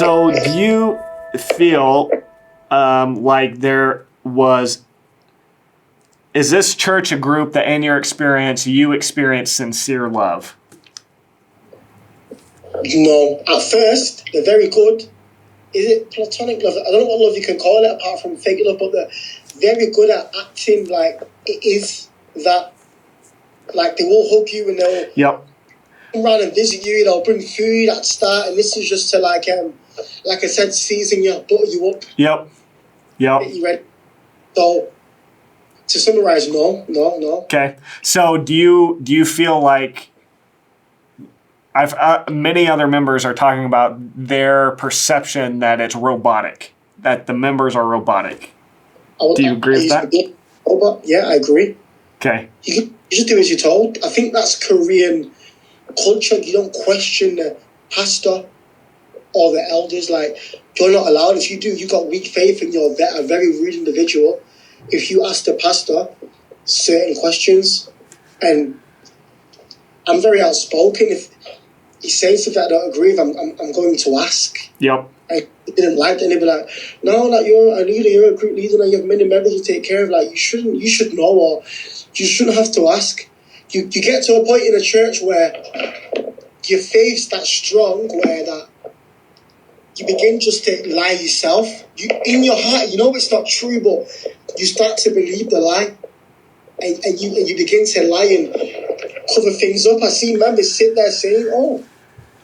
So do you feel like is this church a group that in your experience, you experienced sincere love? No. At first, they're very good. Is it platonic love? I don't know what love you can call it apart from fake love, but they're very good at acting like it is that. Like, they will hug you and they'll come around and visit you. They'll bring food at the start, and this is just to, like I said, season you, butter you up. Yep. Get you ready. So, to summarize, no. Okay. So do you feel like many other members are talking about their perception that it's robotic, that the members are robotic. Do you agree with that? Yeah, I agree. Okay. You just do as you're told. I think that's Korean culture. You don't question the pastor or the elders. Like, you're not allowed. If you do, you got weak faith and you're a very rude individual. If you ask the pastor certain questions, and I'm very outspoken. If he's saying something I don't agree with, I'm going to ask. Yep. I didn't like it, and they'd be like, no, like, you're a leader, you're a group leader, and you have many members to take care of. Like, you should know, or you shouldn't have to ask. You get to a point in a church where your faith's that strong, where that you begin just to lie yourself. In your heart, you know it's not true, but you start to believe the lie, and you begin to lie and cover things up. I see members sit there saying, oh,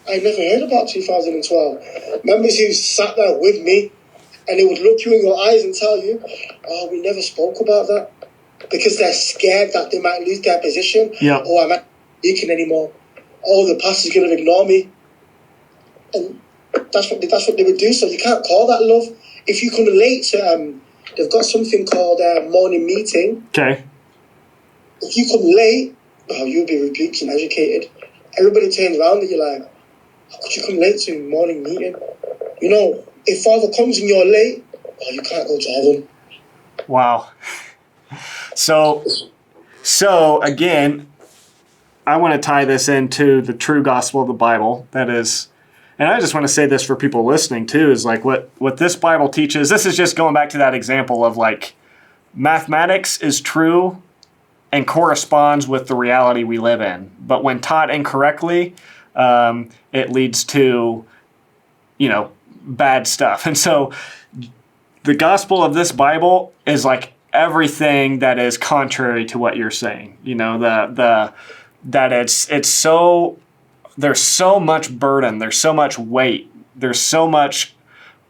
I never heard about 2012. Members who sat there with me, and they would look you in your eyes and tell you, oh, we never spoke about that. Because they're scared that they might lose their position. Yep. Or I'm not speaking anymore. Oh, the pastor's going to ignore me. And that's what they would do. So you can't call that love. If you come late to, they've got something called morning meeting. Okay. If you come late, you'll be rebuked and educated. Everybody turns around and you're like, how could you come late to morning meeting? You know, if Father comes and you're late, you can't go to heaven. Wow. So again, I want to tie this into the true gospel of the Bible. That is, and I just want to say this for people listening too, is like what this Bible teaches. This is just going back to that example of like mathematics is true and corresponds with the reality we live in. But when taught incorrectly, it leads to, bad stuff. And so the gospel of this Bible is like everything that is contrary to what you're saying. That it's so, there's so much burden, there's so much weight, there's so much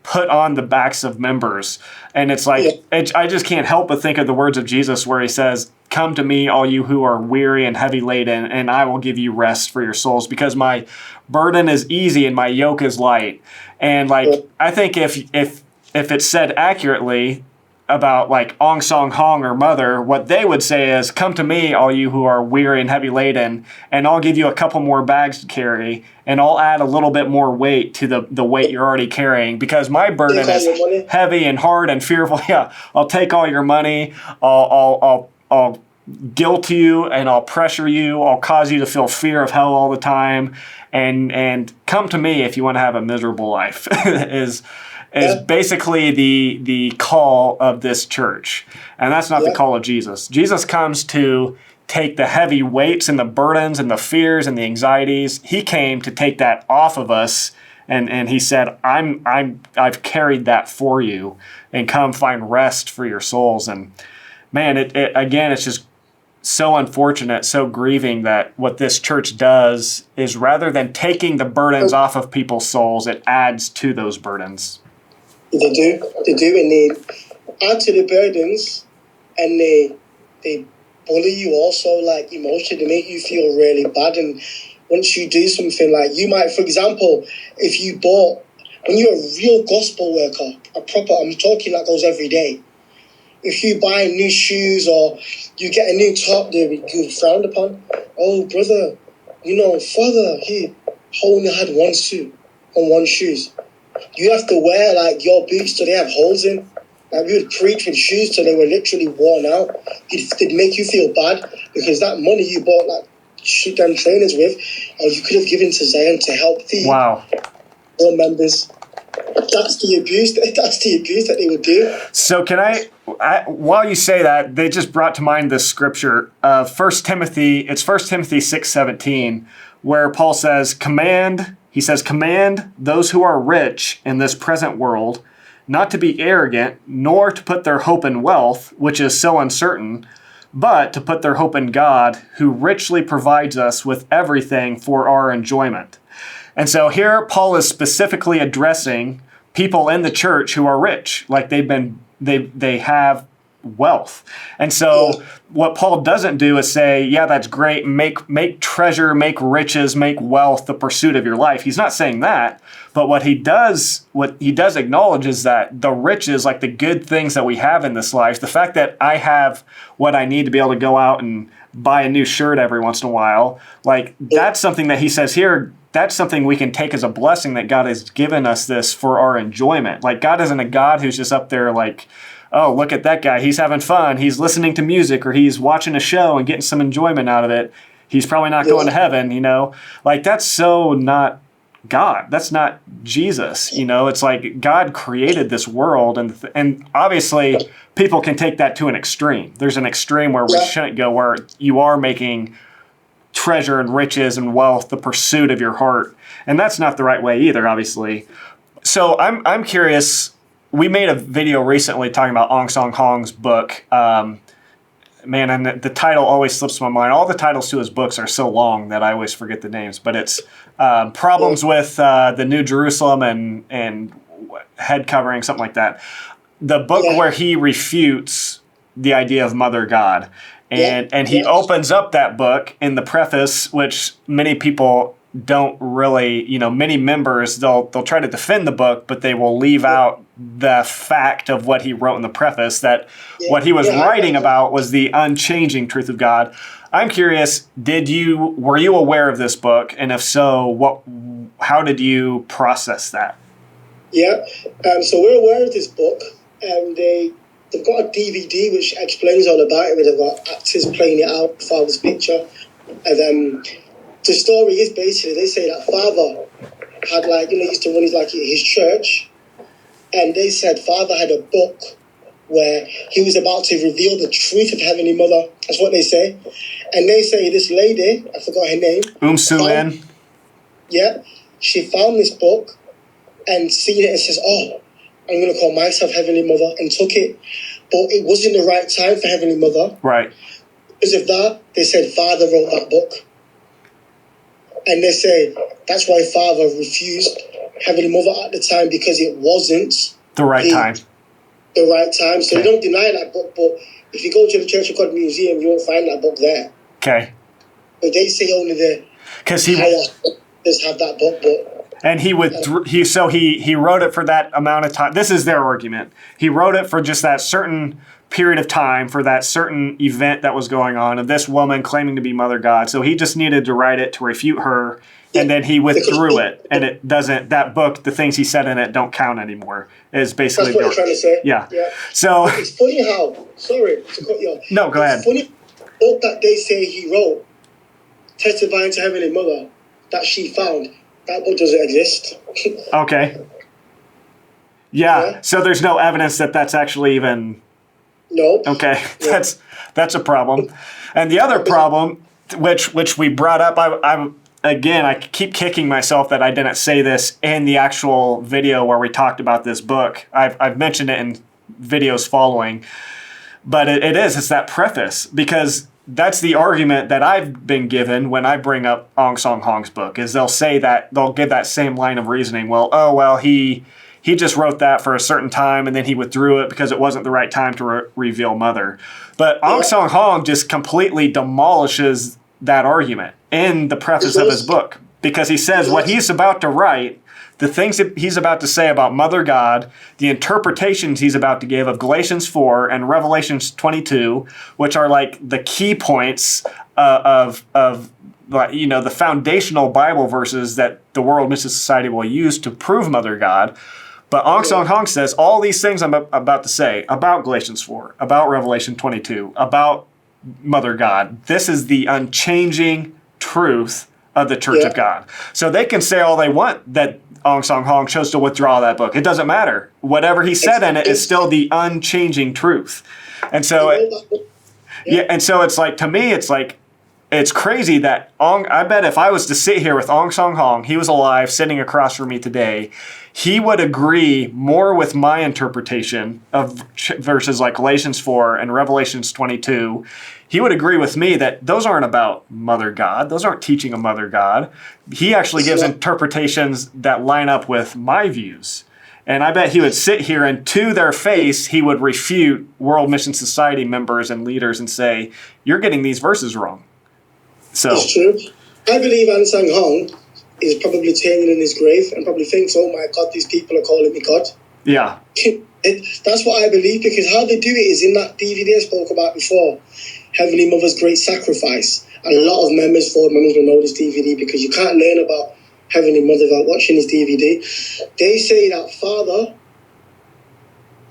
put on the backs of members. And it's like, I just can't help but think of the words of Jesus where he says, come to me, all you who are weary and heavy laden, and I will give you rest for your souls, because my burden is easy and my yoke is light. And I think if it's said accurately about like Ong Song Hong or Mother, what they would say is, come to me, all you who are weary and heavy laden, and I'll give you a couple more bags to carry, and I'll add a little bit more weight to the weight you're already carrying, because my burden is heavy and hard and fearful. Yeah, I'll take all your money, I'll guilt you, and I'll pressure you, I'll cause you to feel fear of hell all the time, and come to me if you want to have a miserable life is basically the call of this church. And that's not the call of Jesus. Jesus comes to take the heavy weights and the burdens and the fears and the anxieties. He came to take that off of us, and he said, I've carried that for you, and come find rest for your souls. And man, it's just so unfortunate, so grieving that what this church does is, rather than taking the burdens off of people's souls, it adds to those burdens. They do, and they add to the burdens, and they bully you also, like, emotionally. They make you feel really bad. And once you do something, like, you might, for example, if you bought, when you're a real gospel worker, I'm talking that goes every day. If you buy new shoes or you get a new top, you're frowned upon. Oh, brother, Father, he only had one suit and one shoes. You have to wear, like, your boots till they have holes in. Like, we would preach with shoes till they were literally worn out. It'd make you feel bad, because that money you bought, like, them trainers with, or you could have given to Zion to help the members. That's the abuse. That's the abuse that they would do. So can I while you say that, they just brought to mind this scripture of 1 Timothy. It's 1 Timothy 6:17, where Paul says, command those who are rich in this present world not to be arrogant, nor to put their hope in wealth, which is so uncertain, but to put their hope in God, who richly provides us with everything for our enjoyment. And so here Paul is specifically addressing people in the church who are rich, like they have wealth. And so what Paul doesn't do is say, yeah, that's great, make treasure, make riches, make wealth the pursuit of your life. He's not saying that, but what he does acknowledge is that the riches, like the good things that we have in this life, the fact that I have what I need to be able to go out and buy a new shirt every once in a while, like that's something that he says here, that's something we can take as a blessing that God has given us this for our enjoyment. Like God isn't a God who's just up there like, oh, look at that guy. He's having fun. He's listening to music or he's watching a show and getting some enjoyment out of it. He's probably not going to heaven, you know? Like that's so not God. That's not Jesus, you know? It's like God created this world and obviously people can take that to an extreme. There's an extreme where we shouldn't go where you are making treasure and riches and wealth the pursuit of your heart. And that's not the right way either, obviously. So I'm curious. We made a video recently talking about Aung San Hong's book. And the title always slips my mind. All the titles to his books are so long that I always forget the names. But it's Problems with the New Jerusalem and Head Covering, something like that. The book where he refutes the idea of Mother God. And he opens up that book in the preface, which many people don't really, many members, they'll try to defend the book, but they will leave out the fact of what he wrote in the preface, that what he was writing about was the unchanging truth of God. I'm curious, were you aware of this book? And if so, how did you process that? Yeah, so we're aware of this book. They've got a DVD which explains all about it, where they've got actors playing it out, Father's picture. And the story is basically, they say that Father had used to run his church. And they said Father had a book where he was about to reveal the truth of Heavenly Mother. That's what they say. And they say this lady, I forgot her name. Su-Lin. Yeah, she found this book and seen it and says, oh, I'm going to call myself Heavenly Mother, and took it. But it wasn't the right time for Heavenly Mother. Right. Because of that, they said Father wrote that book. And they say that's why Father refused Heavenly Mother at the time, because it wasn't the right time. The right time. So they don't deny that book, but if you go to the Church of God Museum, you won't find that book there. Okay. But they say only the highest have that book, but... And he wrote it for that amount of time. This is their argument. He wrote it for just that certain period of time, for that certain event that was going on of this woman claiming to be Mother God. So he just needed to write it to refute her, and then he withdrew it. And it doesn't, that book, the things he said in it don't count anymore. Is basically that's what I'm trying to say. Yeah. So it's funny how, sorry to cut you off. No, go ahead. It's funny, the book that they say he wrote, testifying to Heavenly Mother, that she found, that book doesn't exist. Okay. Yeah. So there's no evidence that that's actually even... Nope. Okay. Yeah. That's a problem. And the other problem, which we brought up, I keep kicking myself that I didn't say this in the actual video where we talked about this book. I've mentioned it in videos following. But it's that preface, because that's the argument that I've been given when I bring up Aung San Hong's book, is they'll say that, they'll give that same line of reasoning. Well, he just wrote that for a certain time and then he withdrew it because it wasn't the right time to reveal Mother. But Aung San Hong just completely demolishes that argument in the preface of his book, because he says what he's about to write, the things that he's about to say about Mother God, the interpretations he's about to give of Galatians 4 and Revelation 22, which are like the key points of the foundational Bible verses that the World Mystic Society will use to prove Mother God. But Aung San Hong says all these things I'm about to say about Galatians 4, about Revelation 22, about Mother God. This is the unchanging truth of the Church of God. So they can say all they want that Aung San Hong chose to withdraw that book. It doesn't matter. Whatever he said in it is still the unchanging truth. And so, and so it's like, to me, it's like, it's crazy that I bet if I was to sit here with Aung San Hong, he was alive, sitting across from me today, he would agree more with my interpretation of verses like Galatians 4 and Revelations 22. He would agree with me that those aren't about Mother God. Those aren't teaching a Mother God. He actually gives interpretations that line up with my views. And I bet he would sit here and to their face, he would refute World Mission Society members and leaders and say, you're getting these verses wrong. So it's true. I believe Aung San Hong is probably turning in his grave and probably thinks, oh my God, these people are calling me God. Yeah. That's what I believe, because how they do it is in that DVD I spoke about before, Heavenly Mother's Great Sacrifice. And a lot of members, Ford members, will know this DVD because you can't learn about Heavenly Mother without watching this DVD. They say that Father,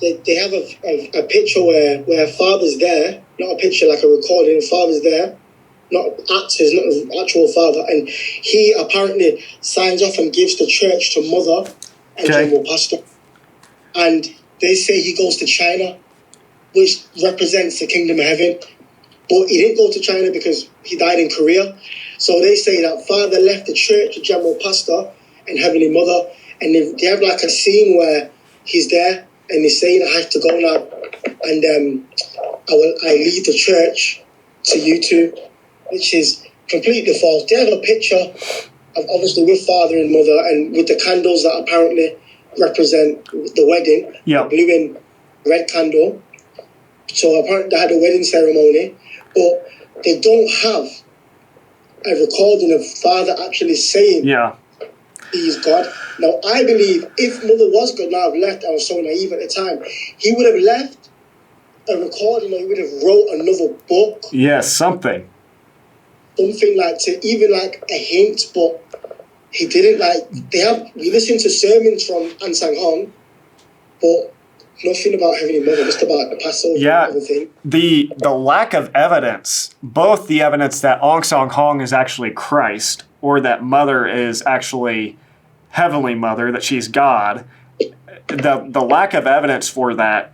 they have a picture where Father's there, not a picture like a recording, Father's there, not actors, not an actual father, and he apparently signs off and gives the church to Mother and General Pastor. And they say he goes to China, which represents the Kingdom of Heaven. But he didn't go to China because he died in Korea. So they say that Father left the church to General Pastor and Heavenly Mother, and they have like a scene where he's there and he's saying, I have to go now, and I leave the church to you two, which is completely false. They have a picture of obviously with Father and Mother and with the candles that apparently represent the wedding, the blue and red candle. So apparently they had a wedding ceremony, but they don't have a recording of Father actually saying he is God. Now, I believe if Mother was God, now I've left, I was so naive at the time, he would have left a recording, or he would have wrote another book. Yes, something like to even like a hint, but he didn't. Like we listened to sermons from Aung San Hong, but nothing about Heavenly Mother, just about the Passover and everything. The lack of evidence, both the evidence that Aung San Hong is actually Christ, or that Mother is actually Heavenly Mother, that she's God, the lack of evidence for that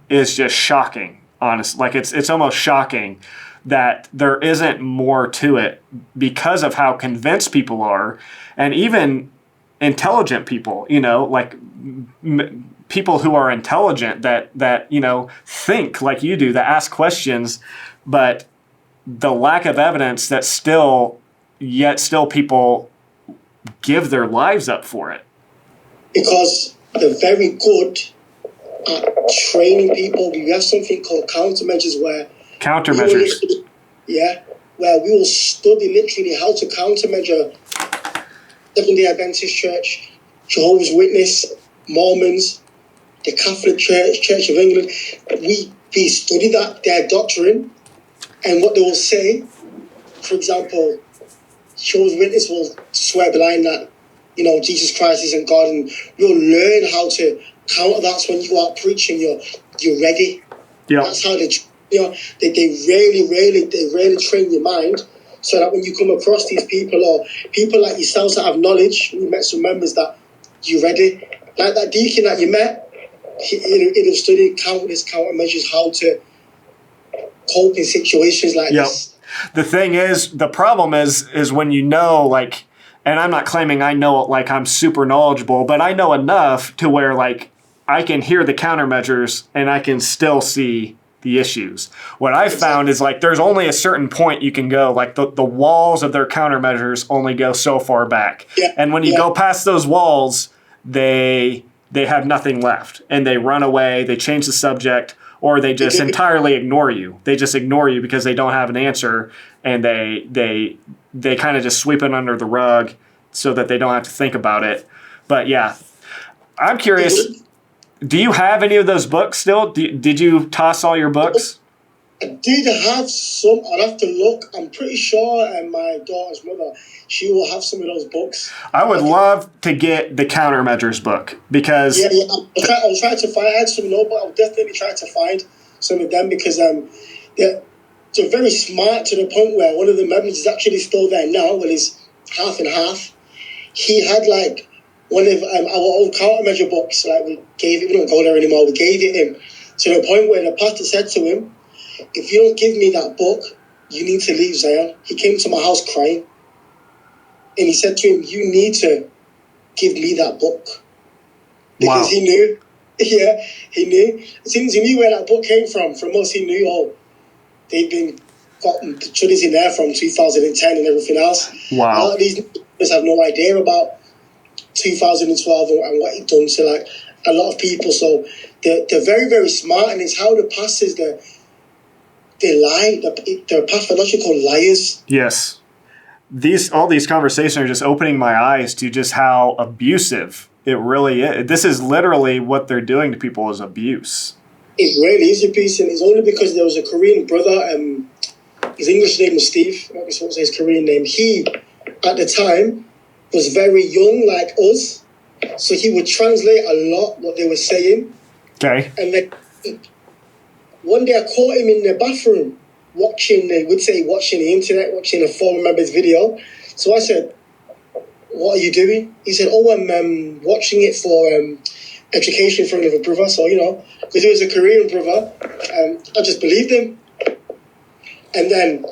is just shocking, honestly. Like it's almost shocking that there isn't more to it because of how convinced people are, and even intelligent people, like people who are intelligent that think like you do, that ask questions, but the lack of evidence that still people give their lives up for it. Because they're very good at training people. We have something called countermeasures where where we will study literally how to countermeasure Seventh-day Adventist Church, Jehovah's Witness, Mormons, the Catholic Church, Church of England. We study their doctrine and what they will say. For example, Jehovah's Witness will swear blind that Jesus Christ isn't God, and you'll learn how to counter that. So when you go out preaching, you're ready. Yeah. That's how they really train your mind, so that when you come across these people, or people like yourselves that have knowledge, we met some members that you're ready. Like that deacon that you met, he'll study countless countermeasures, how to cope in situations like this. The thing is, the problem is when and I'm not claiming I know it like I'm super knowledgeable, but I know enough to where I can hear the countermeasures and I can still see the issues. What I've found is there's only a certain point you can go, the walls of their countermeasures only go so far back. Yeah. And when you go past those walls, they have nothing left, and they run away, they change the subject, or they just entirely ignore you. They just ignore you because they don't have an answer, and they kind of just sweep it under the rug so that they don't have to think about it. But yeah, I'm curious, do you have any of those books still? Did you toss all your books? I did have some. I'll have to look. I'm pretty sure my daughter's mother, she will have some of those books. I would love to get the Countermeasures book, because... Yeah, I'll try to find... I had some, but I'll definitely try to find some of them, because they're very smart, to the point where one of the members is actually still there now. Well, his half and half. He had like one of our old countermeasure books. Like we don't go there anymore. We gave it him to the point where the pastor said to him, "If you don't give me that book, you need to leave Zion." He came to my house crying, and he said to him, "You need to give me that book," because he knew. Yeah, he knew. As soon as he knew where that book came from us, he knew. They've been gotten studies in there from 2010 and everything else. Wow. A lot of these people have no idea about 2012 and what it done to like a lot of people. So they're very, very smart, and it's how the pastors they lie. They're pathological liars. Yes. All these conversations are just opening my eyes to just how abusive it really is. This is literally what they're doing to people, is abuse. It really is abuse, and it's only because there was a Korean brother. His English name was Steve. I guess what was his Korean name? He, at the time, was very young, like us. So he would translate a lot what they were saying. Okay. And then one day I caught him in the bathroom watching the internet, watching a former member's video. So I said, "What are you doing?" He said, "Oh, I'm watching it for education for another brother." So, because he was a Korean brother, I just believed him. And then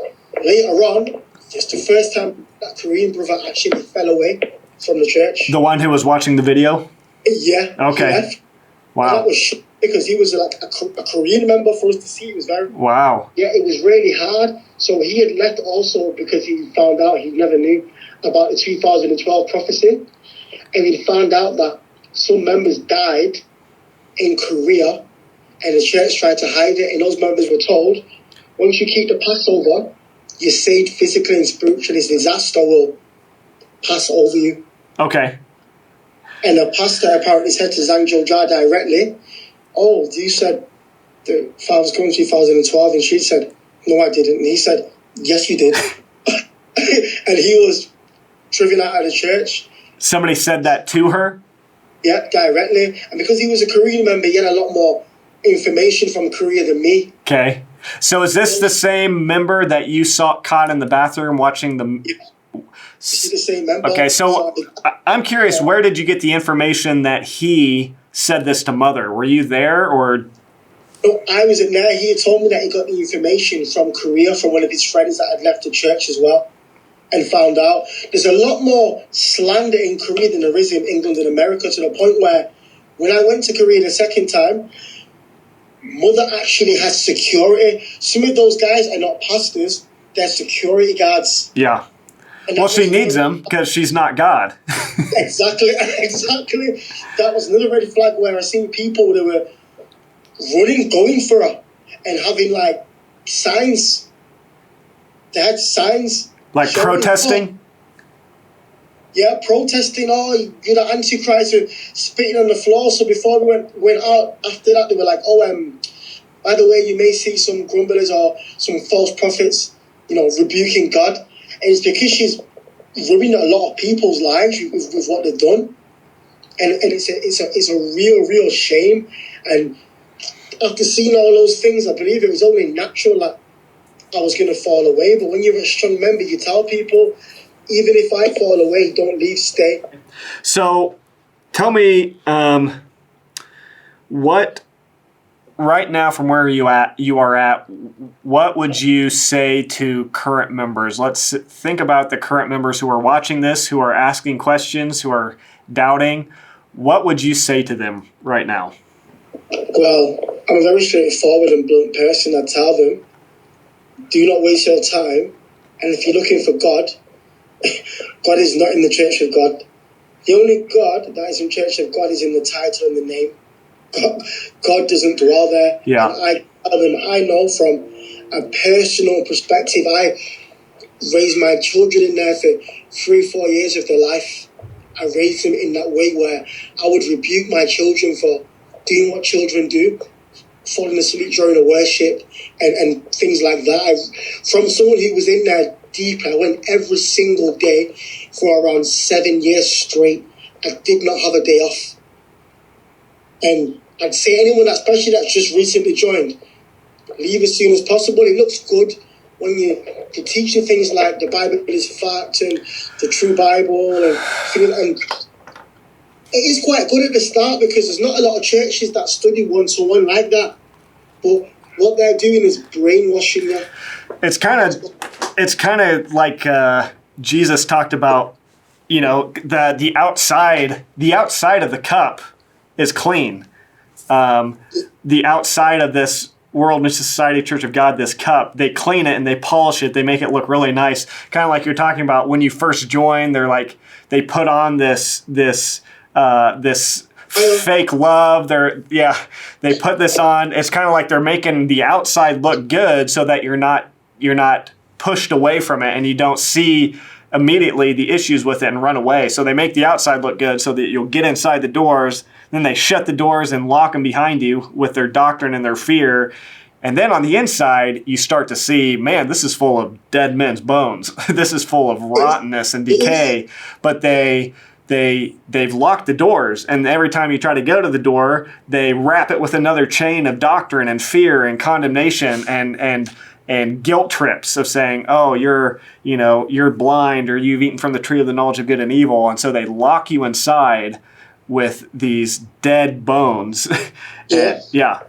later on, just the first time that Korean brother actually fell away from the church. The one who was watching the video? Yeah. Okay. Wow. And that was because he was like a Korean member for us to see. It was very... Wow. Yeah, it was really hard. So he had left also because he found out, he never knew about the 2012 prophecy. And he found out that some members died in Korea and the church tried to hide it. And those members were told, once you keep the Passover, you're saved physically and spiritually. This disaster will pass over you. Okay. And the pastor apparently said to Gil-Jah directly, "Oh, you said the father's coming 2012. And she said, "No, I didn't." And he said, "Yes, you did." And he was driven out of the church. Somebody said that to her? Yeah, directly. And because he was a Korean member, he had a lot more information from Korea than me. Okay. So is this the same member that you saw caught in the bathroom watching the... Yeah. This is the same member. Okay, so I'm curious, where did you get the information that he said this to Mother? Were you there, or... No, I wasn't there. He had told me that he got the information from Korea, from one of his friends that had left the church as well, and found out. There's a lot more slander in Korea than there is in England and America, to the point where when I went to Korea the second time, Mother actually has security. Some of those guys are not pastors, they're security guards. Yeah. Well, she needs them because she's not God. Exactly. That was another red flag where I seen people that were running, going for her, and having like signs. They had signs. Like protesting? Yeah, protesting. "Oh, you're the Antichrist," and spitting on the floor. So before we went out, after that, they were like, "Oh, by the way, you may see some grumblers or some false prophets, rebuking God." And it's because she's ruining a lot of people's lives with what they've done. And it's a real shame. And after seeing all those things, I believe it was only natural that I was going to fall away. But when you're a strong member, you tell people, even if I fall away, don't leave, stay. So tell me, what... Right now, from where you are at, what would you say to current members? Let's think about the current members who are watching this, who are asking questions, who are doubting. What would you say to them right now? Well, I'm a very straightforward and blunt person. I tell them, do not waste your time. And if you're looking for God, God is not in the church of God. The only God that is in church of God is in the title and the name. God doesn't dwell there. Yeah. And I tell them, I know from a personal perspective, I raised my children in there for 3-4 years of their life. I raised them in that way where I would rebuke my children for doing what children do, falling asleep during a worship and things like that. From someone who was in there deep, I went every single day for around 7 years straight. I did not have a day off. And I'd say anyone, especially that's just recently joined, leave as soon as possible. It looks good when you teach you things like the Bible is fact and the true Bible and it is quite good at the start because there's not a lot of churches that study one-to-one like that. But what they're doing is brainwashing you. It's kind of like Jesus talked about, you know, the outside of the cup is clean. The outside of this World Mission Society Church of God, this cup, they clean it and they polish it. They make it look really nice. Kind of like you're talking about when you first join. They put on this fake love. They put this on. It's kind of like they're making the outside look good so that you're not pushed away from it and you don't see immediately the issues with it and run away. So they make the outside look good so that you'll get inside the doors. Then they shut the doors and lock them behind you with their doctrine and their fear. And then on the inside, you start to see, man, this is full of dead men's bones. This is full of rottenness and decay. But they've locked the doors, and every time you try to go to the door, they wrap it with another chain of doctrine and fear and condemnation and guilt trips of saying, oh, you're blind, or you've eaten from the tree of the knowledge of good and evil. And so they lock you inside with these dead bones. Yeah.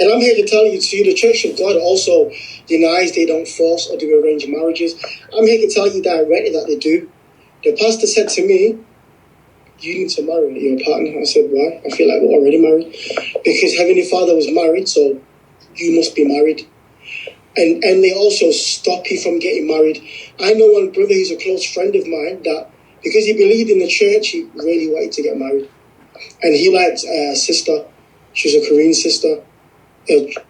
And I'm here to tell you too, the Church of God also denies they don't force or do arranged marriages. I'm here to tell you directly that they do. The pastor said to me, you need to marry your partner. I said, why? I feel like we're already married. Because Heavenly Father was married, so you must be married. And they also stop you from getting married. I know one brother who's a close friend of mine that, because he believed in the church, he really wanted to get married. And he liked a sister. She was a Korean sister.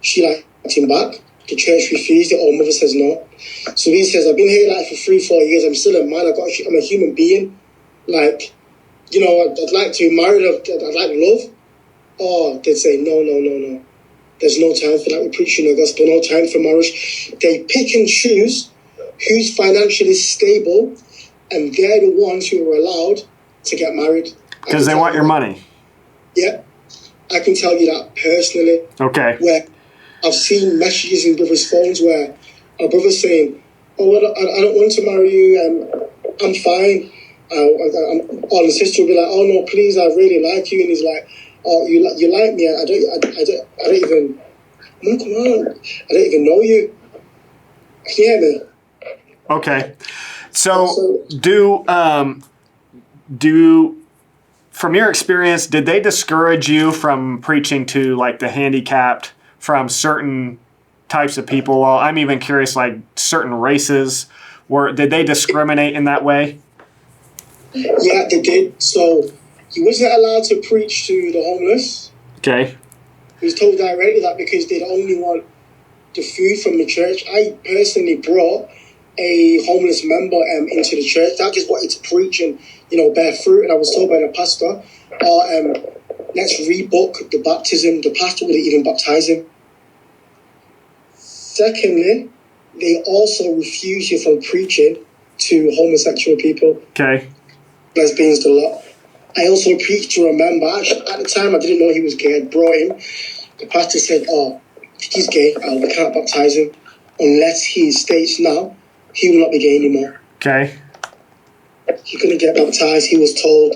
She liked him back. The church refused it, or mother says no. So he says, I've been here like for 3-4 years. I'm still a man. I'm a human being. Like, you know, I'd like to be married. I'd like love. Or they'd say, no. There's no time for that. We're preaching the gospel. No time for marriage. They pick and choose who's financially stable, and they're the ones who are allowed to get married. Because they want your money. Yeah. I can tell you that personally. Okay. Where I've seen messages in brothers' phones where a brother's saying, oh, I don't want to marry you. I'm fine. Or the sister will be like, oh, no, please, I really like you. And he's like, oh, you like me. I don't even, no, come on. I don't even know you. Can you hear me? Okay. So from your experience, did they discourage you from preaching to like the handicapped, from certain types of people? Well, I'm even curious, like certain races. Did they discriminate in that way? Yeah, they did. So he wasn't allowed to preach to the homeless. Okay. He was told directly that because they'd only want the food from the church. I personally brought a homeless member into the church that just wanted to preach and, bear fruit. And I was told by the pastor, let's rebook the baptism. The pastor wouldn't even baptize him. Secondly, they also refuse you from preaching to homosexual people. Okay. Lesbians a lot. I also preached to a member. At the time, I didn't know he was gay. I brought him. The pastor said, he's gay. We can't baptize him unless he states now he will not be gay anymore. Okay. He couldn't get baptized. He was told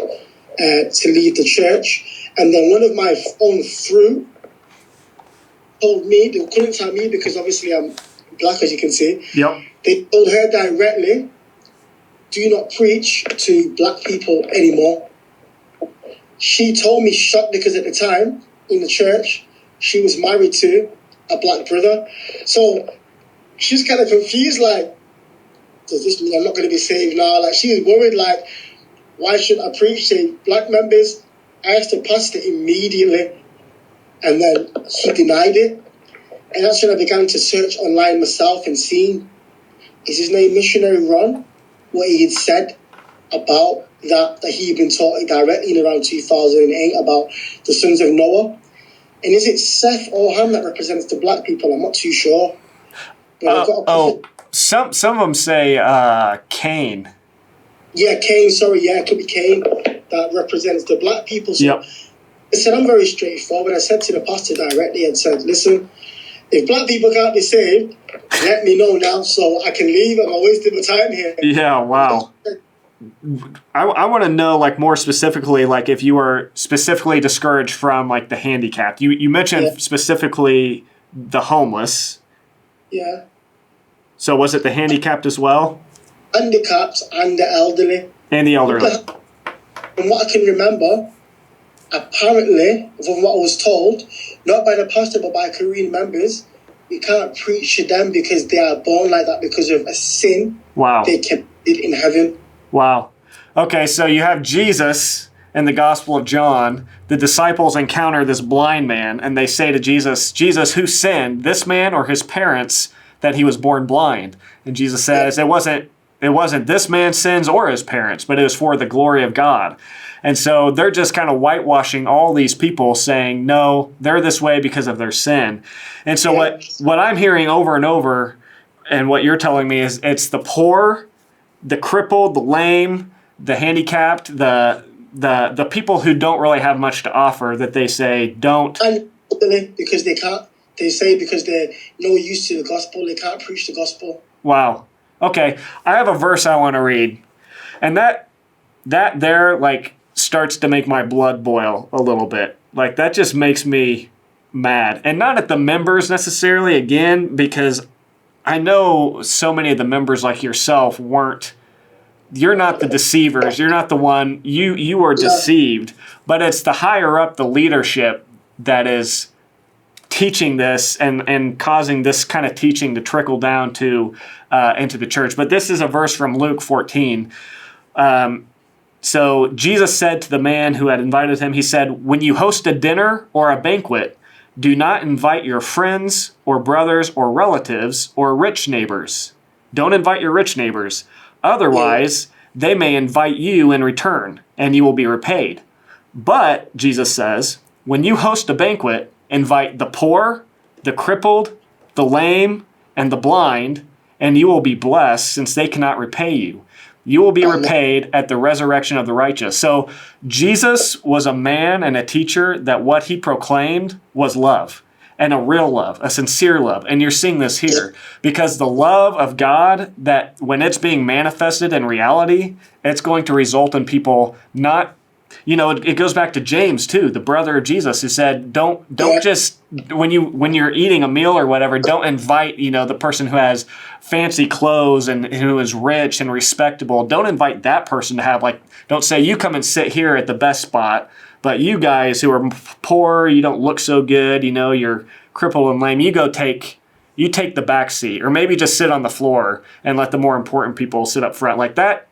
to leave the church. And then one of my own fruit told me, they couldn't tell me because obviously I'm black, as you can see. Yep. They told her directly, do not preach to black people anymore. She told me shocked because at the time in the church, she was married to a black brother. So she's kind of confused, like, does this mean I'm not going to be saved now? Like, she was worried, like, why should I preach to black members? I asked the pastor immediately, and then he denied it. And that's when I began to search online myself and see, is his name Missionary Ron? What he had said about that he had been taught directly in around 2008 about the sons of Noah. And is it Seth or Ham that represents the black people? I'm not too sure. Some of them say Cain. Yeah, Cain, sorry, yeah, it could be Cain that represents the black people. So yep. I said, I'm very straightforward. I said to the pastor directly and said, listen, if black people can't be saved, let me know now so I can leave. I'm wasting my time here. Yeah, wow. I want to know, like, more specifically, like, if you were specifically discouraged from, like, the handicapped. You mentioned specifically the homeless. Yeah. So was it the handicapped as well? Handicapped and the elderly. And the elderly. From what I can remember, apparently, from what I was told, not by the pastor but by Korean members, we can't preach to them because they are born like that because of a sin. Wow. They committed in heaven. Wow. Okay, so you have Jesus in the Gospel of John. The disciples encounter this blind man, and they say to Jesus, Jesus, who sinned, this man or his parents, that he was born blind? And Jesus says, it wasn't this man's sins or his parents, but it was for the glory of God. And so they're just kind of whitewashing all these people, saying, no, they're this way because of their sin. And so what I'm hearing over and over, and what you're telling me, is it's the poor, the crippled, the lame, the handicapped, the people who don't really have much to offer, that they say don't. And because they can't, they say because they're no use to the gospel, they can't preach the gospel. Wow. Okay, I have a verse I want to read, and that there, like, starts to make my blood boil a little bit. Like, that just makes me mad. And not at the members necessarily, again, because I know so many of the members, like yourself, you're not the deceivers. You're not the one, you were deceived. But it's the higher up, the leadership, that is teaching this and causing this kind of teaching to trickle down to into the church. But this is a verse from Luke 14. So Jesus said to the man who had invited him, he said, when you host a dinner or a banquet, do not invite your friends or brothers or relatives or rich neighbors. Don't invite your rich neighbors. Otherwise, they may invite you in return, and you will be repaid. But, Jesus says, when you host a banquet, invite the poor, the crippled, the lame, and the blind, and you will be blessed, since they cannot repay you. You will be repaid at the resurrection of the righteous. So Jesus was a man and a teacher that what he proclaimed was love, and a real love, a sincere love. And you're seeing this here, because the love of God, that when it's being manifested in reality, it's going to result in people not, it goes back to James too, the brother of Jesus, who said, don't just, when you're eating a meal or whatever, don't invite, the person who has fancy clothes and who is rich and respectable. Don't invite that person to have, don't say, you come and sit here at the best spot, but you guys who are poor, you don't look so good, you're crippled and lame, you take the back seat, or maybe just sit on the floor and let the more important people sit up front. Like that.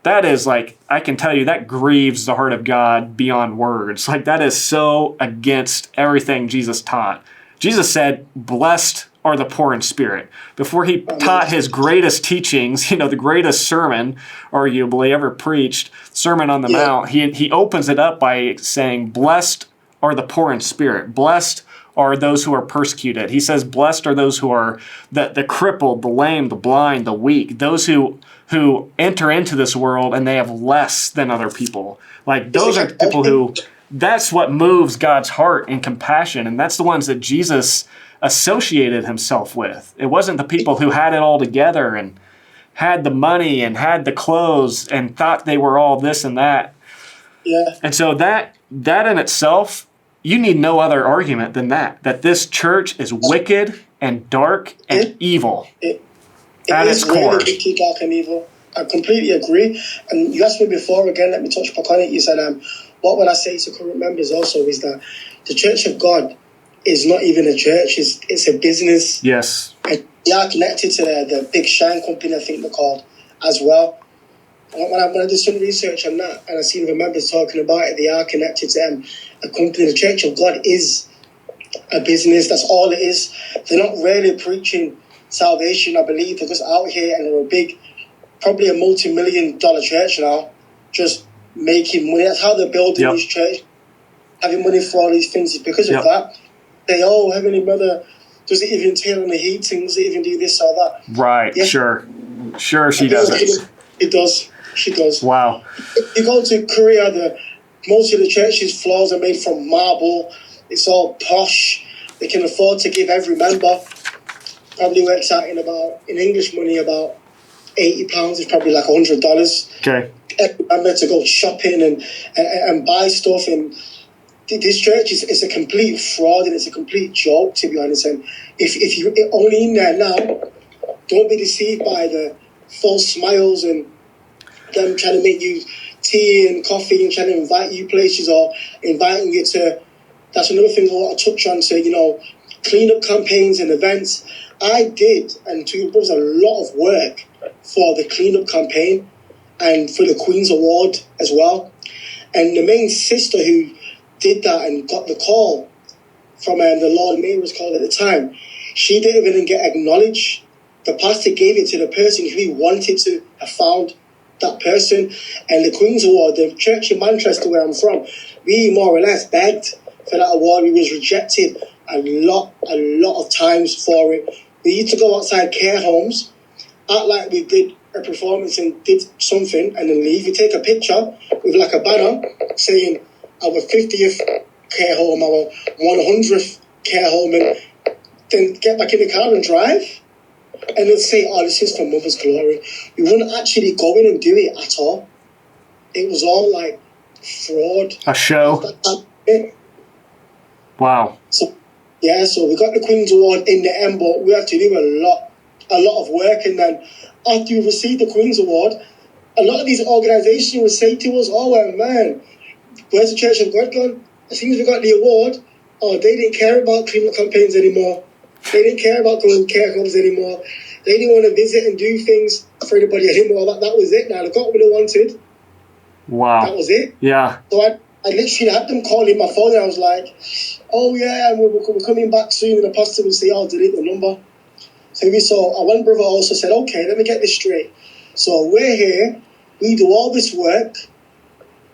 That is, I can tell you, that grieves the heart of God beyond words. That is so against everything Jesus taught. Jesus said, blessed are the poor in spirit. Before he taught his greatest teachings, the greatest sermon, arguably, ever preached, Sermon on the Mount, he opens it up by saying, blessed are the poor in spirit. Blessed are those who are persecuted. He says, blessed are those who are the crippled, the lame, the blind, the weak, those who enter into this world and they have less than other people. Those are people who, that's what moves God's heart and compassion, and that's the ones that Jesus associated himself with. It wasn't the people who had it all together and had the money and had the clothes and thought they were all this and that. Yeah. And so that in itself, you need no other argument than that this church is wicked and dark and evil. At its core. Really wicked, dark, and evil. I completely agree. And you asked me before, again, let me touch back on it. You said, what would I say to current members also is that the Church of God is not even a church, it's a business. Yes. And they are connected to the Big Shine company, I think they're called, as well. When I did some research on that, and I seen the members talking about it, they are connected to a company. The Church of God is a business, that's all it is. They're not really preaching salvation, I believe. They're just out here and they're probably a multi-million-dollar church now, just making money. That's how they're building these churches, having money for all these things. Because of that, Heavenly Mother doesn't even turn on the heating, doesn't even do this or that. Right, sure she doesn't. It does. She does. Wow. If you go to Korea, most of the churches' floors are made from marble. It's all posh. They can afford to give every member Probably works out in English money, about £80 is probably like $100. Okay. I'm meant to go shopping and buy stuff, and this church is a complete fraud, and it's a complete joke, to be honest. And if you're only in there now, don't be deceived by the false smiles and them trying to make you tea and coffee and trying to invite you places or inviting you to. That's another thing I want to touch on. To cleanup campaigns and events. I did, and to there was a lot of work for the cleanup campaign and for the Queen's Award as well. And the main sister who did that and got the call from the Lord Mayor was called at the time, she didn't even get acknowledged. The pastor gave it to the person who he wanted to have found that person. And the Queen's Award, the church in Manchester where I'm from, we more or less begged for that award. We was rejected a lot of times for it. We used to go outside care homes, act like we did a performance and did something, and then leave. We take a picture with like a banner saying our 50th care home, our 100th care home, and then get back in the car and drive. And they'll say, oh, this is for Mother's Glory. We wouldn't actually go in and do it at all. It was all like fraud. A show. Wow. So we got the Queen's Award in the end, but we had to do a lot of work. And then after we received the Queen's Award, a lot of these organisations would say to us, oh, well, man, where's the Church of God gone? As soon as we got the award, they didn't care about cleanup campaigns anymore. They didn't care about going to care homes anymore. They didn't want to visit and do things for anybody anymore. That was it now. They got what they wanted. Wow. That was it. Yeah. So I literally had them calling my phone, and I was like, oh, yeah, we're coming back soon. And the pastor would say, oh, delete the number. So one brother also said, okay, let me get this straight. So we're here. We do all this work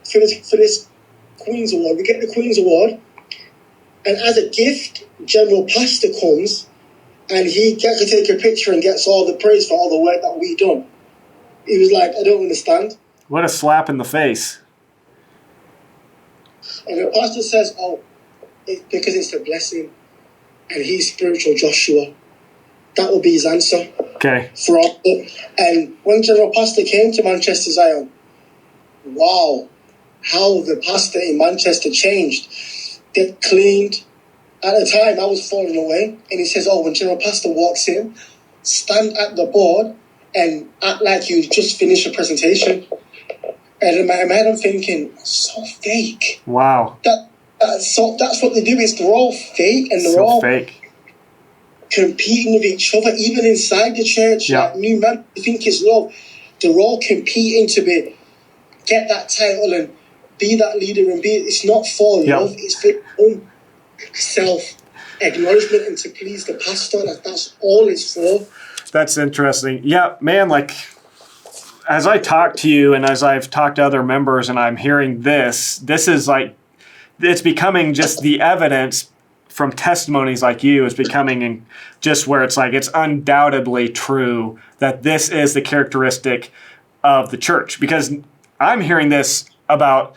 for this Queen's Award. We get the Queen's Award. And as a gift, General Pastor comes and he gets to take a picture and gets all the praise for all the work that we done. He was like, I don't understand. What a slap in the face. And the pastor says, because it's a blessing and he's spiritual Joshua. That will be his answer. Okay. For all. And when General Pastor came to Manchester Zion, wow, how the pastor in Manchester changed. They cleaned. At the time, I was falling away. And he says, when General Pastor walks in, stand at the board and act like you just finished a presentation. And in my head, I'm thinking, so fake. Wow. That's what they do. They're all fake, and they're so all fake. Competing with each other, even inside the church. Yeah. Like new men think it's love. They're all competing to get that title and be that leader and it's not for love, it's for your own self-acknowledgement and to please the pastor. That's all it's for. That's interesting. Yeah, man, like as I talk to you and as I've talked to other members and I'm hearing this is like, it's becoming just the evidence from testimonies like you is becoming just where it's like, it's undoubtedly true that this is the characteristic of the church. Because I'm hearing this about,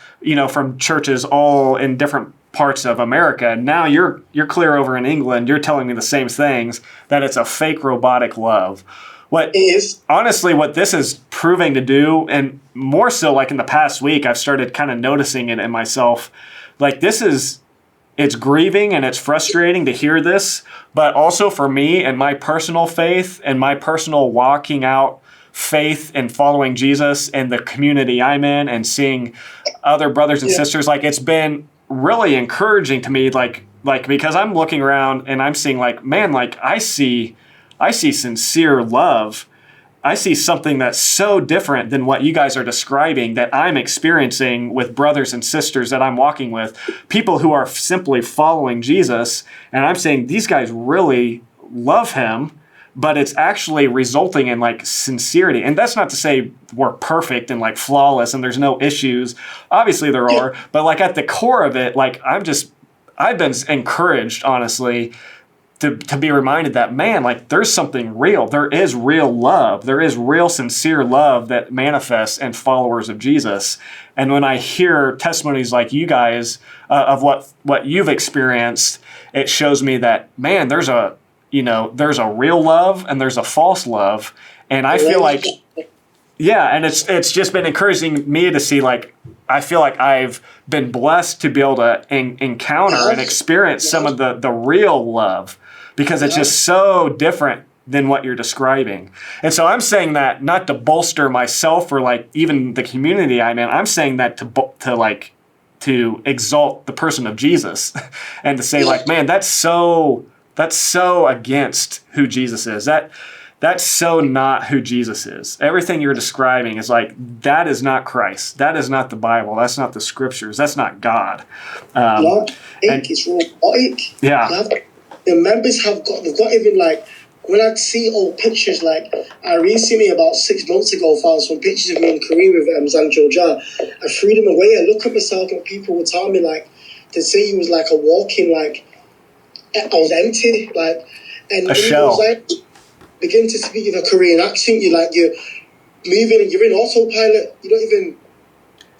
from churches all in different parts of America. Now you're clear over in England. You're telling me the same things, that it's a fake robotic love. What is honestly what this is proving to do, and more so like in the past week, I've started kind of noticing it in myself. Like it's grieving and it's frustrating to hear this, but also for me and my personal faith and my personal walking out faith and following Jesus and the community I'm in and seeing other brothers and sisters, like it's been really encouraging to me, like because I'm looking around and I'm seeing like, man, like I see sincere love. I see something that's so different than what you guys are describing that I'm experiencing with brothers and sisters that I'm walking with, people who are simply following Jesus. And I'm saying these guys really love him, but it's actually resulting in like sincerity. And that's not to say we're perfect and like flawless and there's no issues. Obviously there are, but like at the core of it, like I've been encouraged, honestly, to be reminded that, man, like there's something real. There is real love. There is real sincere love that manifests in followers of Jesus. And when I hear testimonies like you guys of what you've experienced, it shows me that, man, there's a there's a real love and there's a false love. And I feel like, and it's just been encouraging me to see, like, I feel like I've been blessed to be able to encounter and experience some of the real love, because it's just so different than what you're describing. And so I'm saying that not to bolster myself or like even the community I'm in. I'm saying that to exalt the person of Jesus and to say, like, man, that's so against who Jesus is. That's so not who Jesus is. Everything you're describing is like, that is not Christ. That is not the Bible. That's not the scriptures. That's not God. It's robotic. Yeah. The members they've got even, like, when I see old pictures, like, I recently, about 6 months ago, found some pictures of me in Korea with Gil-Jah. I threw them away. I look at myself and people would tell me, like, to say he was like a walking, like, I was empty, like, and a shell. Was like, begin to speak with a Korean accent, you're moving and you're in autopilot.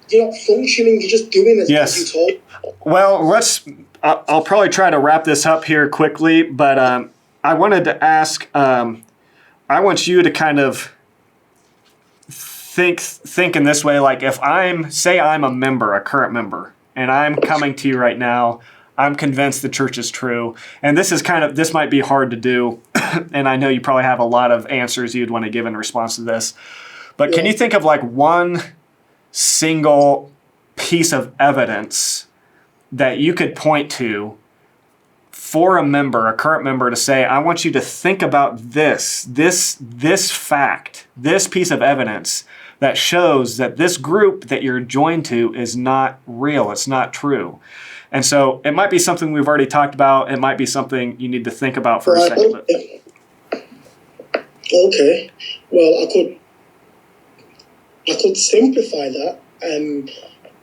You're not functioning, you're just doing as you told. Well, I'll probably try to wrap this up here quickly, but I wanted to ask, I want you to kind of think in this way, like, if I'm a member, a current member, and I'm coming to you right now, I'm convinced the church is true, and this might be hard to do, and I know you probably have a lot of answers you'd want to give in response to this, but can you think of, like, one single piece of evidence that you could point to for a current member, to say, I want you to think about this fact, this piece of evidence that shows that this group that you're joined to is not real, it's not true. And so it might be something we've already talked about. It might be something you need to think about for a second. Okay. Well, I could simplify that.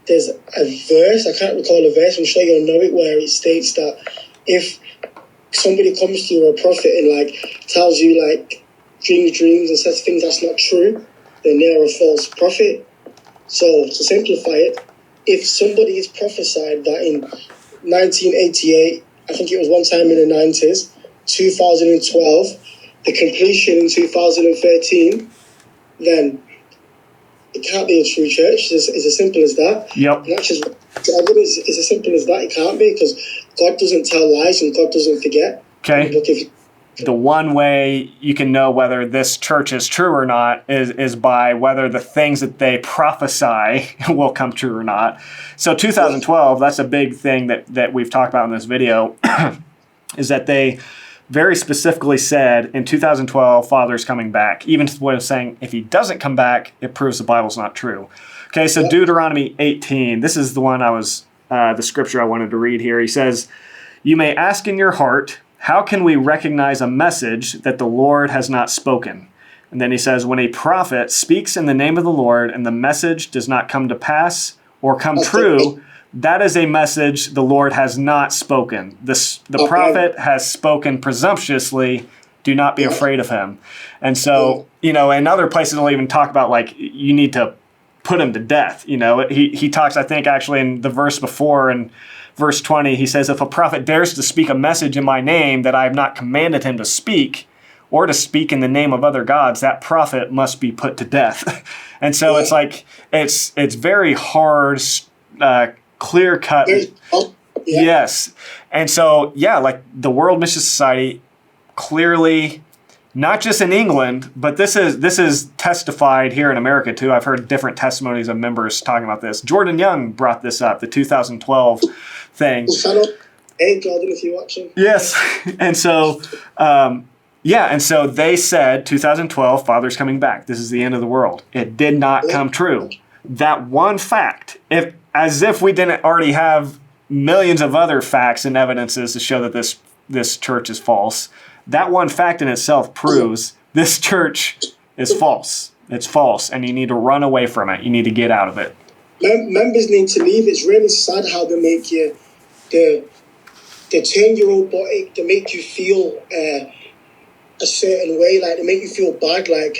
There's a verse, I can't recall the verse, I'm sure you'll know it, where it states that if somebody comes to you, a prophet, and, like, tells you, like, dreams and says things that's not true, then they're a false prophet. So to simplify it, if somebody is prophesied that in 1988, I think it was one time in the 90s, 2012, the completion in 2013, then it can't be a true church. It's as simple as that. Yep. And that's just evidence. It's as simple as that. It can't be, because God doesn't tell lies and God doesn't forget. Okay. The one way you can know whether this church is true or not is by whether the things that they prophesy will come true or not. So 2012, that's a big thing that we've talked about in this video, is that they very specifically said in 2012, Father's coming back. Even when it's saying if he doesn't come back, it proves the Bible's not true. Okay, so Deuteronomy 18, this is the one the scripture I wanted to read here. He says, you may ask in your heart, how can we recognize a message that the Lord has not spoken? And then he says, when a prophet speaks in the name of the Lord and the message does not come to pass or come true, that is a message the Lord has not spoken. The prophet has spoken presumptuously. Do not be afraid of him. And so, in other places they'll even talk about, like, you need to put him to death. He talks, I think, actually in the verse before, in verse 20, he says, if a prophet dares to speak a message in my name that I have not commanded him to speak, or to speak in the name of other gods, that prophet must be put to death. And so it's like, it's very hard, clear cut. Yes. And so, like the World Mission Society clearly, not just in England, but this is testified here in America too. I've heard different testimonies of members talking about this. Jordan Young brought this up, the 2012 thing. Hey, Jordan, if you're watching. Yes. And so, and so they said 2012, Father's coming back. This is the end of the world. It did not come true. That one fact, as if we didn't already have millions of other facts and evidences to show that this church is false, that one fact in itself proves this church is false. It's false, and you need to run away from it. You need to get out of it. Members need to leave. It's really sad how they make you, they turn your robotic, they make you feel a certain way, like they make you feel bad, like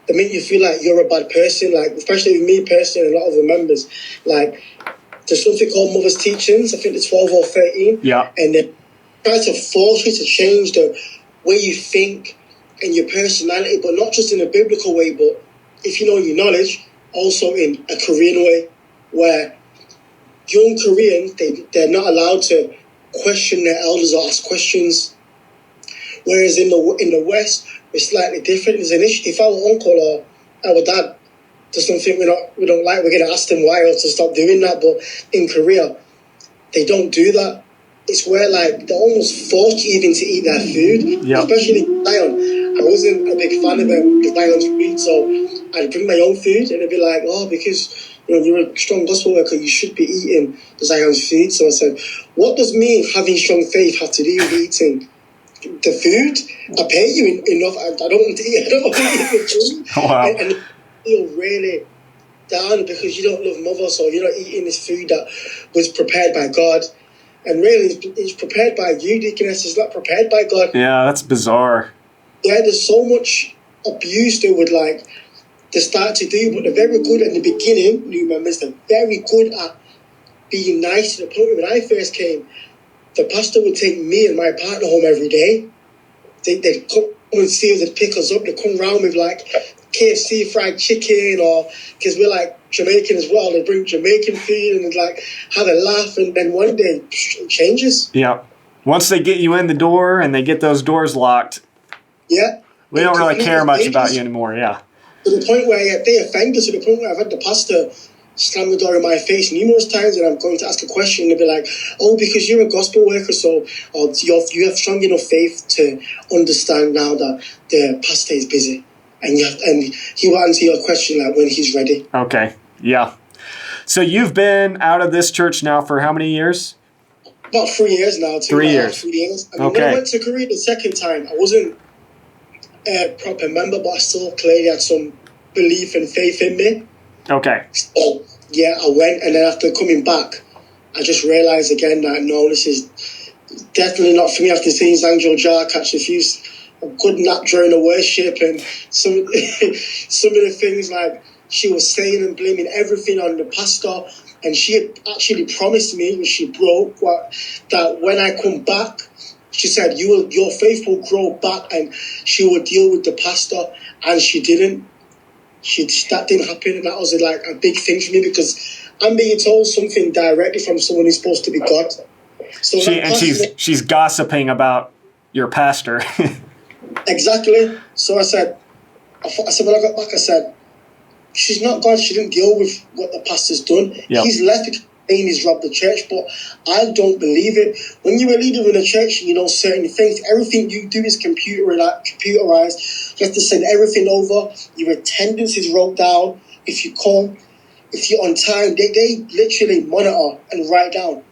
they make you feel like you're a bad person, like especially with me personally and a lot of the members. Like there's something called Mother's Teachings, I think it's 12 or 13. Yeah. And they try to force you to change the way you think and your personality, but not just in a biblical way, but if you know your knowledge, also in a Korean way, where young Koreans, they're not allowed to question their elders or ask questions. Whereas in the West, it's slightly different. There's an issue. If our uncle or our dad does something we don't like, we're going to ask them why or to stop doing that. But in Korea, they don't do that. It's where like they're almost forced even to eat their food, especially Zion. I wasn't a big fan of the Zion's food, so I'd bring my own food and they'd be like, "Oh, because you're a strong gospel worker, you should be eating the Zion's food." So I said, "What does me having strong faith have to do with eating the food? I pay you enough. I don't want to eat. I don't want to eat the food." Wow. And you feel really down because you don't love mother, so you're not eating this food that was prepared by God. And really, it's prepared by you, Deaconess. It's not prepared by God. Yeah, that's bizarre. Yeah, there's so much abuse they would they start to do, but they're very good at the beginning, new members, they're very good at being nice to the point where when I first came, the pastor would take me and my partner home every day. They'd come and see us, they'd pick us up, they'd come round with KFC fried chicken, or because we're Jamaican as well, they bring Jamaican food and they'd have a laugh, and then one day it changes. Yeah. Once they get you in the door and they get those doors locked, we don't really care much about you anymore. Yeah. To the point where they offend us, to the point where I've had the pastor slam the door in my face numerous times, and I'm going to ask a question and they'll be like, "Oh, because you're a gospel worker, so you have strong enough faith to understand now that the pastor is busy, and he will answer your question when he's ready." Okay. Yeah. So you've been out of this church now for how many years? About 3 years now. 3 years. 3 years. When I went to Korea the second time, I wasn't a proper member, but I still clearly had some belief and faith in me. Okay. So, I went, and then after coming back, I just realised again that no, this is definitely not for me. After seeing Gil-Jah catch a good nap during the worship, and some of the things she was saying and blaming everything on the pastor, and she had actually promised me when she broke that when I come back, she said your faith will grow back, and she will deal with the pastor, and she didn't. That didn't happen, and that was a big thing for me because I'm being told something directly from someone who's supposed to be God. So she's gossiping about your pastor. Exactly. So I said when I got back, I said, she's not God. She didn't deal with what the pastor's done. Yep. He's left because he's robbed the church, but I don't believe it. When you're a leader in a church and you know certain things, everything you do is computerized. You have to send everything over. Your attendance is wrote down. If you come, if you're on time, they literally monitor and write down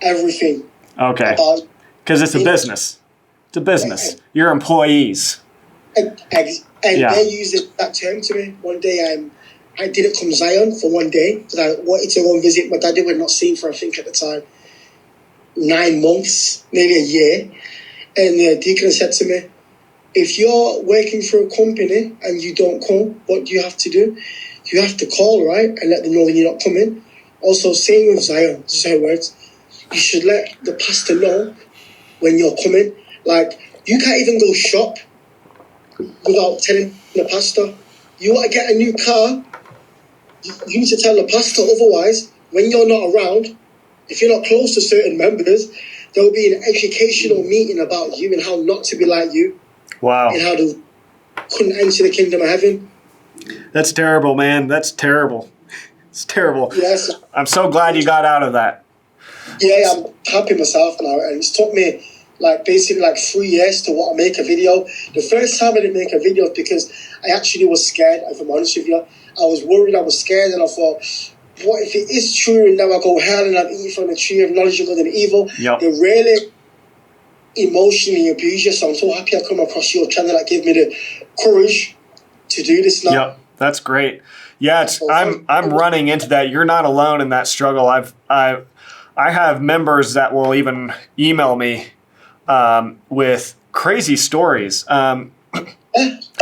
everything. Okay. Because it's a business. It's a business. You're employees. And they used that term to me. One day I didn't come Zion for one day because I wanted to go and visit my daddy. We'd not seen for, I think at the time, 9 months, nearly a year. And the deacon said to me, "If you're working for a company and you don't come, what do you have to do? You have to call, right? And let them know that you're not coming." Also, same with Zion, this is her words. You should let the pastor know when you're coming. You can't even go shop without telling the pastor. You want to get a new car, you need to tell the pastor. Otherwise, when you're not around, if you're not close to certain members, there will be an educational meeting about you and how not to be like you. Wow. And how to couldn't enter the kingdom of heaven. That's terrible, man. That's terrible. It's terrible. Yes. I'm so glad you got out of that. Yeah, I'm happy myself now. And it's took me basically 3 years to want to make a video. The first time I didn't make a video because I actually was scared, if I'm honest with you. I was worried, I was scared, and I thought, what if it is true and now I go hell and I'm eating from the tree of knowledge of good and evil? Yep. They really emotionally abuse you. So I'm so happy I come across your channel that gave me the courage to do this now. Yep, that's great. Yeah, I'm running into that. You're not alone in that struggle. I have members that will even email me with crazy stories. And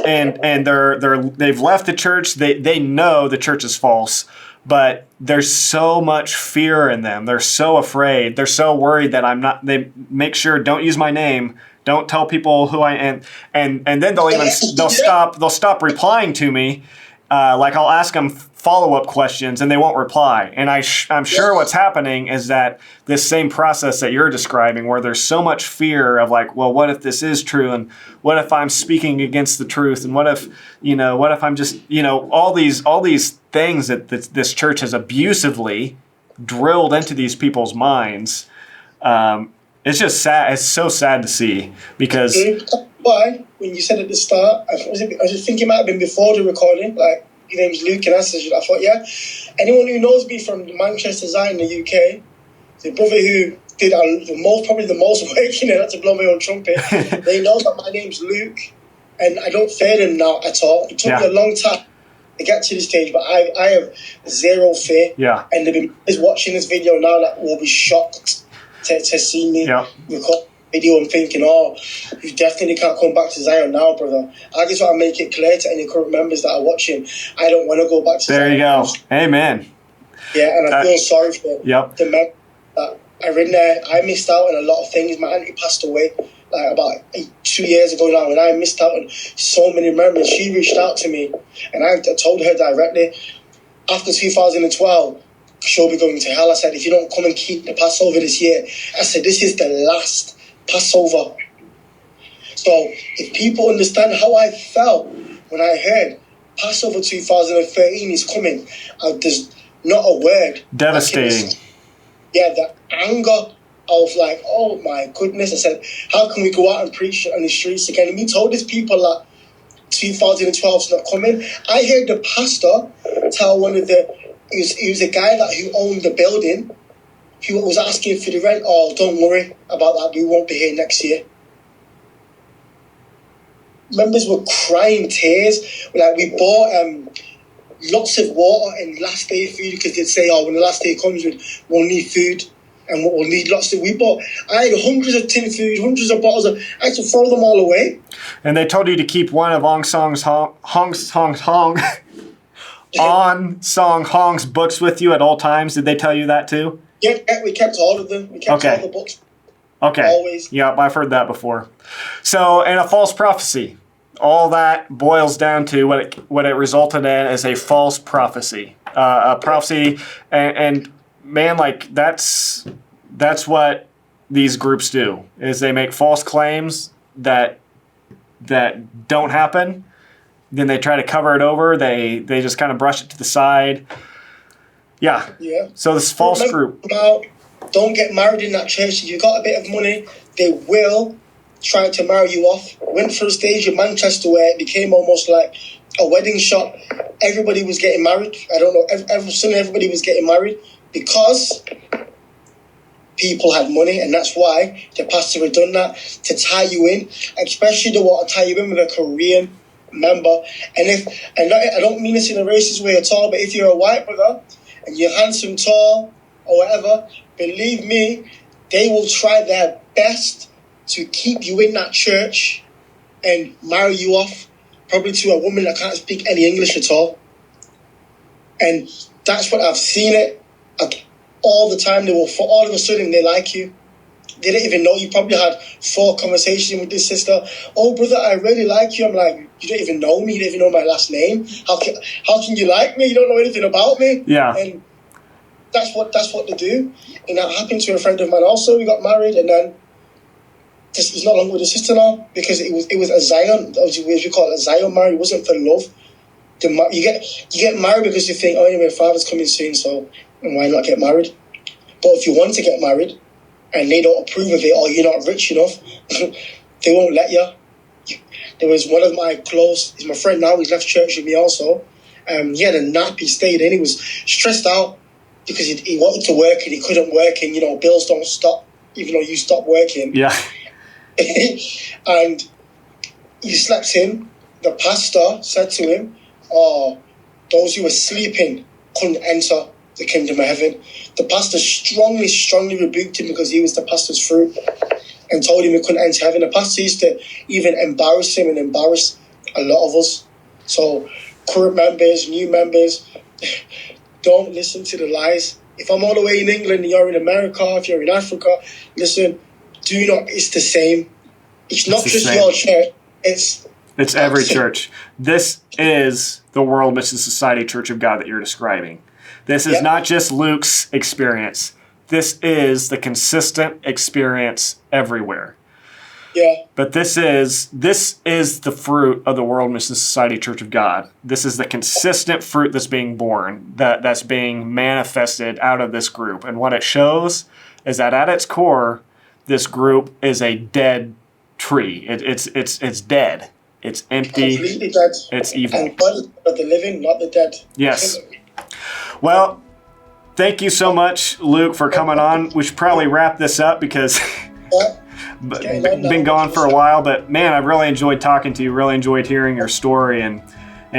they've left the church. They know the church is false, but there's so much fear in them. They're so afraid. They're so worried that I'm not. They make sure don't use my name. Don't tell people who I am. And then they'll stop replying to me. Like I'll ask them follow-up questions and they won't reply. And I'm sure what's happening is that this same process that you're describing, where there's so much fear of like, well, what if this is true? And what if I'm speaking against the truth? And what if I'm just, all these things that this church has abusively drilled into these people's minds. It's just sad. It's so sad to see because. Why? When you said at the start, I was just thinking it might have been before the recording. Like, your name's Luke, and I thought, yeah. Anyone who knows me from Manchester, Zion, in the UK, the brother who did probably the most work in it, not to blow my own trumpet, they know that my name's Luke, and I don't fear them now at all. It took me a long time to get to this stage, but I have zero fear. Yeah. And they've been watching this video now that will be shocked to see me record video and thinking, oh, you definitely can't come back to Zion now, brother. I just want to make it clear to any current members that are watching, I don't want to go back to Zion. There you go. Amen. Yeah, and I feel sorry for the men that are in there. I missed out on a lot of things. My auntie passed away like about 2 years ago now, and I missed out on so many memories. She reached out to me, and I told her directly, after 2012, she'll be going to hell. I said, if you don't come and keep the Passover this year, I said, this is the last Passover. So if people understand how I felt when I heard Passover 2013 is coming, there's not a word. Devastating. The anger of like, oh my goodness. I said, how can we go out and preach on the streets again? And we told these people that 2012 is not coming. I heard the pastor tell one of he was a guy who owned the building. He was asking for the rent. Oh, don't worry about that. We won't be here next year. Members were crying tears. Like, we bought lots of water and last day food because they'd say, oh, when the last day comes, we'll need food and we'll need lots of. I had hundreds of tin food, hundreds of bottles. I had to throw them all away. And they told you to keep one of On Song Hong's books with you at all times. Did they tell you that too? Yeah, we kept all of them. We kept all the books. Okay. Always. Yeah, I've heard that before. So, and a false prophecy. All that boils down to what it resulted in is a false prophecy. A prophecy, and man, like that's what these groups do. Is they make false claims that don't happen. Then they try to cover it over. They just kind of brush it to the side. Yeah. So this false group. Don't get married in that church. If you've got a bit of money, they will try to marry you off. Went through a stage in Manchester where it became almost like a wedding shop. Everybody was getting married. I don't know. Suddenly everybody was getting married because people had money, and that's why the pastor had done that to tie you in. Especially they want to tie you in with a Korean member. And I don't mean this in a racist way at all, but if you're a white brother and you're handsome, tall, or whatever, believe me, they will try their best to keep you in that church and marry you off, probably to a woman that can't speak any English at all. And that's what I've seen it all the time. All of a sudden, they like you. They didn't even know. You probably had 4 conversations with this sister. Oh, brother, I really like you. I'm like, you don't even know me. You don't even know my last name. How can you like me? You don't know anything about me. Yeah. And that's what they do. And that happened to a friend of mine also. We got married, and then he's no longer with his sister now because it was a Zion, as we call it, a Zion marriage. It wasn't for love. You get married because you think, oh, anyway, father's coming soon, so why not get married? But if you want to get married and they don't approve of it, or you're not rich enough, they won't let you. There was one of my he's my friend now, he's left church with me also. He had a nap, he stayed in, he was stressed out because he wanted to work and he couldn't work, and bills don't stop even though you stop working. Yeah. And he slept in. The pastor said to him, oh, those who were sleeping couldn't enter the kingdom of heaven. The pastor strongly rebuked him because he was the pastor's fruit and told him he couldn't enter heaven. The pastor used to even embarrass him and embarrass a lot of us. So current members, new members, don't listen to the lies. If I'm all the way in England and you're in America, if you're in Africa, listen, do not, it's the same. It's not just your church, it's every church. This is the World Mission Society Church of God that you're describing. This is not just Luke's experience. This is the consistent experience everywhere. Yeah. But this is the fruit of the World Mission Society Church of God. This is the consistent fruit that's being born, that's being manifested out of this group. And what it shows is that at its core, this group is a dead tree. It's dead. It's empty. Completely dead. It's evil. And God is but the living, not the dead. Yes. Well, thank you so much, Luke, for coming on. We should probably wrap this up because been gone for a while. But man, I've really enjoyed talking to you. Really enjoyed hearing your story, and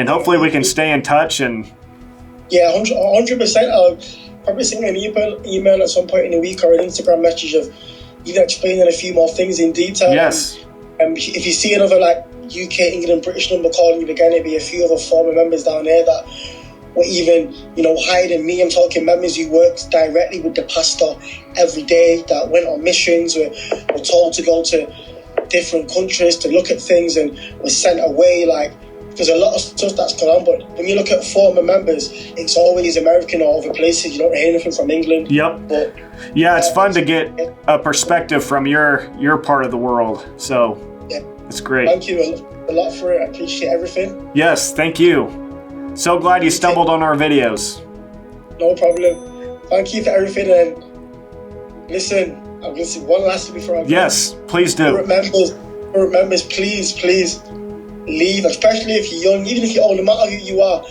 hopefully we can stay in touch. And 100%. I'll probably send an email at some point in the week or an Instagram message of even explaining a few more things in detail. Yes. And if you see another like UK, England, British number calling you again, it'll be a few other former members down there that were even, higher than me. I'm talking members who worked directly with the pastor every day, that went on missions, were told to go to different countries to look at things and were sent away. Like, there's a lot of stuff that's gone on, but when you look at former members, it's always American or other places. You don't hear anything from England. Yep. But, yeah, it's fun to get a perspective from your part of the world. So it's great. Thank you a lot for it. I appreciate everything. Yes, thank you. So glad you stumbled on our videos. No problem. Thank you for everything. And listen, I'm going to say one last thing before I go. Yes, please do. Members, please leave, especially if you're young, even if you're old, no matter who you are,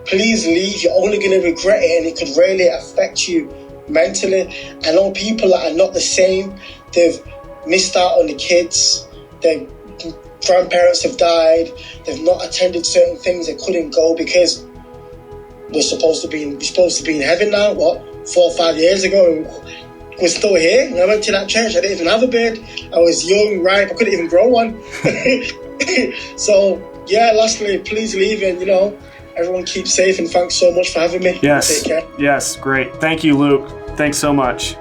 please leave. You're only going to regret it, and it could really affect you mentally. I know people that are not the same. They've missed out on the kids. Their grandparents have died. They've not attended certain things. They couldn't go because we're supposed to be in heaven now. 4 or 5 years ago, and we're still here. When I went to that church, I didn't even have a beard. I was young, ripe. I couldn't even grow one. So lastly, please leave, and everyone keep safe, and thanks so much for having me. Yes. Take care. Yes, great. Thank you, Luke. Thanks so much.